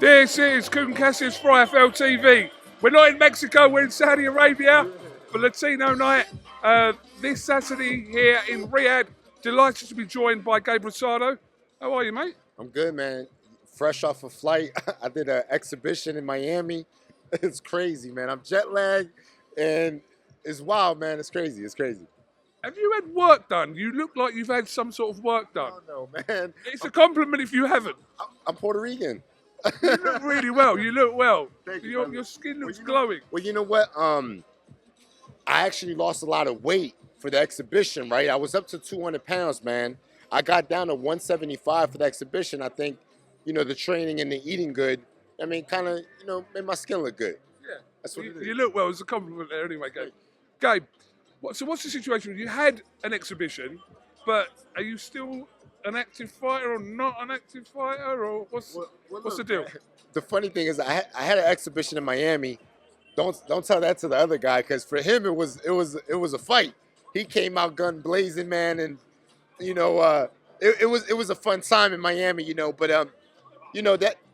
This is Kugan Cassius for iFLTV. We're not in Mexico, we're in Saudi Arabia for Latino night this Saturday here in Riyadh. Delighted to be joined by Gabe Rosado. How are you, mate? I'm good, man. Fresh off a flight. I did an exhibition in Miami. It's crazy, man. I'm jet lagged and it's wild, man. It's crazy. It's crazy. Have you had work done? You look like you've had some sort of work done. Oh, no, man. It's a compliment if you haven't. I'm Puerto Rican. You look really well. You look well. Thank you, Your skin looks glowing. Well, you know what? I actually lost a lot of weight for the exhibition, right? I was up to 200 pounds, man. I got down to 175 for the exhibition. I think, the training and the eating good, kind of, made my skin look good. Yeah. That's what it is. You look well. It's a compliment there anyway, Gabe. Gabe, what's the situation? You had an exhibition, but are you still an active fighter or not an active fighter, or what's the deal? The funny thing is, I had an exhibition in Miami. Don't tell that to the other guy, because for him it was a fight. He came out gun blazing, man, and it was a fun time in Miami, But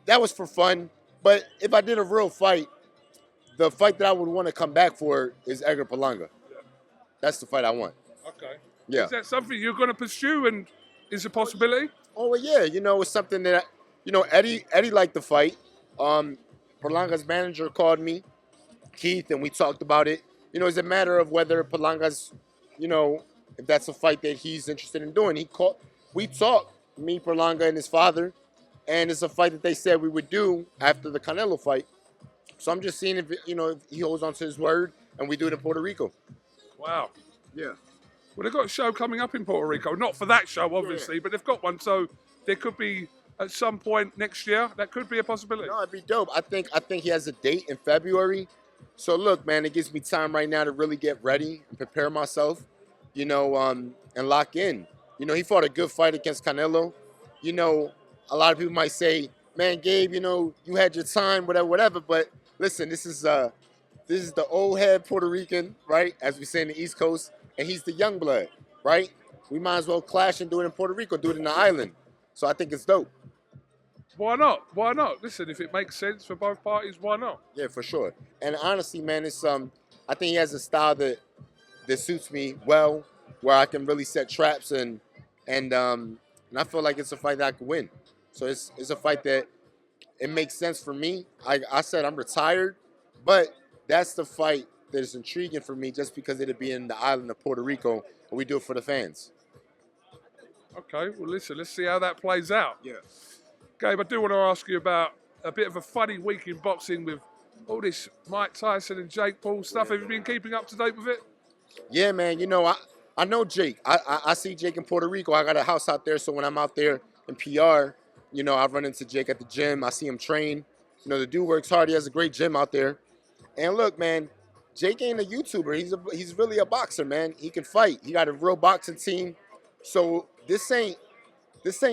that was for fun. But if I did a real fight, the fight that I would want to come back for is Edgar Berlanga. Yeah. That's the fight I want. Okay. Yeah. Is that something you're going to pursue, and is a possibility? Oh, well, yeah. It's something that, Eddie liked the fight. Berlanga's manager called me, Keith, and we talked about it. It's a matter of whether Berlanga's, if that's a fight that he's interested in doing. We talked, me, Berlanga, and his father, and it's a fight that they said we would do after the Canelo fight. So I'm just seeing if he holds on to his word, and we do it in Puerto Rico. Wow. Yeah. Well, they've got a show coming up in Puerto Rico. Not for that show, obviously, but they've got one. So there could be, at some point next year, that could be a possibility. No, it'd be dope. I think he has a date in February. So look, man, it gives me time right now to really get ready and prepare myself, and lock in. He fought a good fight against Canelo. A lot of people might say, man, Gabe, you had your time, whatever. But listen, this is the old head Puerto Rican, right? As we say in the East Coast. And he's the young blood, right? We might as well clash and do it in Puerto Rico, do it in the island. So I think it's dope. Why not? Why not? Listen, if it makes sense for both parties, why not? Yeah, for sure. And honestly, man, it's I think he has a style that suits me well, where I can really set traps and I feel like it's a fight that I can win. So it's a fight that it makes sense for me. I said I'm retired, but that's the fight that is intriguing for me, just because it'd be in the island of Puerto Rico, and we do it for the fans. Okay, well, listen, let's see how that plays out. Yeah. Gabe, I do want to ask you about a bit of a funny week in boxing with all this Mike Tyson and Jake Paul stuff. Have you been keeping up to date with it? Yeah, man. I know Jake. I see Jake in Puerto Rico. I got a house out there, so when I'm out there in PR, I run into Jake at the gym. I see him train. The dude works hard. He has a great gym out there. And look, man, Jake ain't a YouTuber. He's really a boxer, man. He can fight. He got a real boxing team. So this ain't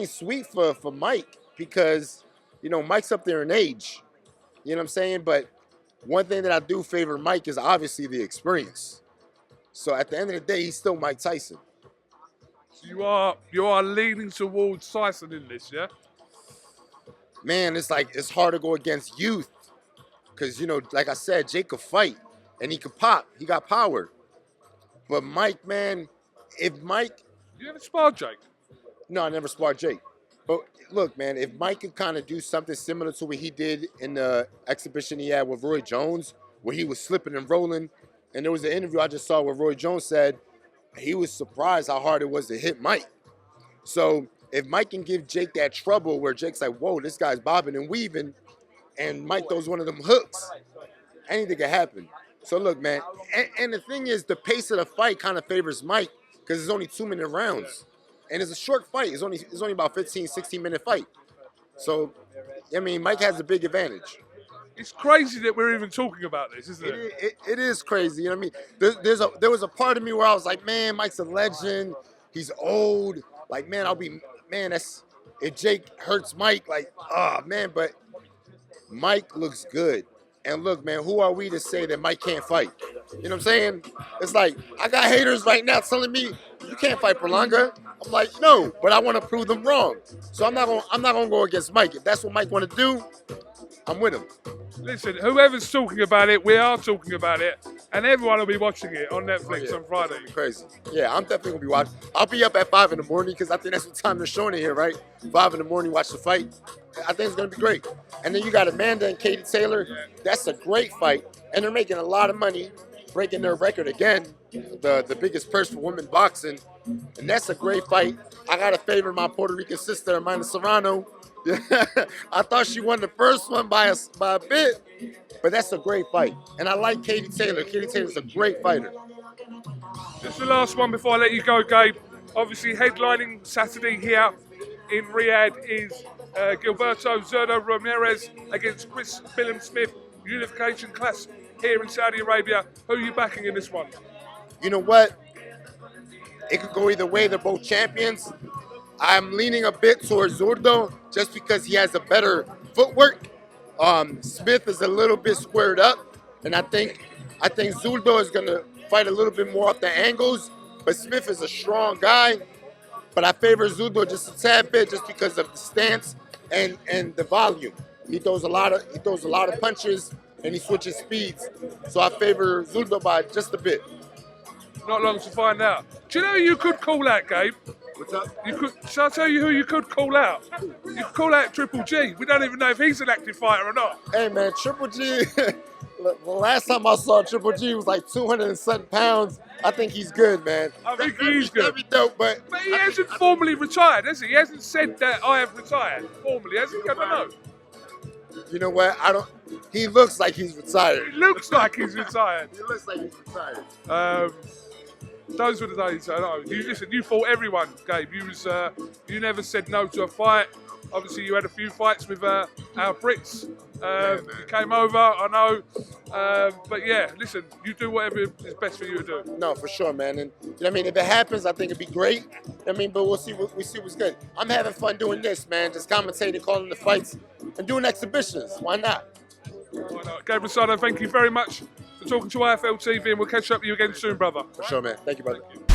sweet for Mike, because Mike's up there in age. You know what I'm saying? But one thing that I do favor Mike is obviously the experience. So at the end of the day, he's still Mike Tyson. So you are leaning towards Tyson in this, yeah? Man, it's hard to go against youth, because like I said, Jake could fight. And he could pop. He got power. But Mike, man, if Mike... You ever sparred Jake? No, I never sparred Jake. But look, man, if Mike could kind of do something similar to what he did in the exhibition he had with Roy Jones, where he was slipping and rolling, and there was an interview I just saw where Roy Jones said he was surprised how hard it was to hit Mike. So if Mike can give Jake that trouble where Jake's like, whoa, this guy's bobbing and weaving, and Mike throws one of them hooks, anything can happen. So look, man, and the thing is, the pace of the fight kind of favors Mike, because it's only 2-minute rounds. And it's a short fight. It's only about 15, 16-minute fight. So, Mike has a big advantage. It's crazy that we're even talking about this, isn't it? It is crazy, you know what I mean? There was a part of me where I was like, man, Mike's a legend. He's old. Like, man, that's, if Jake hurts Mike, like, man, but Mike looks good. And look, man, who are we to say that Mike can't fight? You know what I'm saying? It's like, I got haters right now telling me you can't fight Berlanga. I'm like, no, but I want to prove them wrong. So I'm not gonna go against Mike. If that's what Mike want to do, I'm with him. Listen, whoever's talking about it, we are talking about it, and everyone will be watching it on Netflix on Friday. Crazy. Yeah, I'm definitely gonna be watching. I'll be up at 5 in the morning because I think that's what time they're showing it here, right? 5 in the morning, watch the fight. I think it's gonna be great. And then you got Amanda and Katie Taylor. Yeah. That's a great fight, and they're making a lot of money, breaking their record again, the biggest purse for women boxing, and that's a great fight. I gotta favor my Puerto Rican sister, Amanda Serrano. I thought she won the first one by a bit, but that's a great fight. And I like Katie Taylor. Katie Taylor's a great fighter. Just the last one before I let you go, Gabe. Obviously, headlining Saturday here in Riyadh is Gilberto Zurdo Ramirez against Chris Billam-Smith, unification class here in Saudi Arabia. Who are you backing in this one? You know what? It could go either way. They're both champions. I'm leaning a bit towards Zurdo just because he has a better footwork. Smith is a little bit squared up, and I think Zurdo is gonna fight a little bit more off the angles. But Smith is a strong guy. But I favor Zurdo just a tad bit just because of the stance and the volume. He throws a lot of punches and he switches speeds. So I favor Zurdo by just a bit. Not long to find out. Do you know who you could call out, Gabe? What's up? Shall I tell you who you could call out? You could call out Triple G. We don't even know if he's an active fighter or not. Hey man, Triple G. The last time I saw Triple G was like 200 and something pounds. I think he's good, man. I think he's good. That'd be dope, but he hasn't formally retired, has he? He hasn't said that I have retired formally, has he? I don't know. You know what? He looks like he's retired. He looks like he's retired. He looks like he's retired. Those were the days. I know. You fought everyone, Gabe. You never said no to a fight. Obviously, you had a few fights with our Brits. You came over, I know. But yeah, listen, you do whatever is best for you to do. No, for sure, man. And you know what I mean, if it happens, I think it'd be great. I mean, but we'll see what's good. I'm having fun doing this, man. Just commentating, calling the fights, and doing exhibitions. Why not? Why not? Gabe Rosado, thank you very much for talking to IFLTV, and we'll catch up with you again soon, brother. For sure, man. Thank you, brother. Thank you.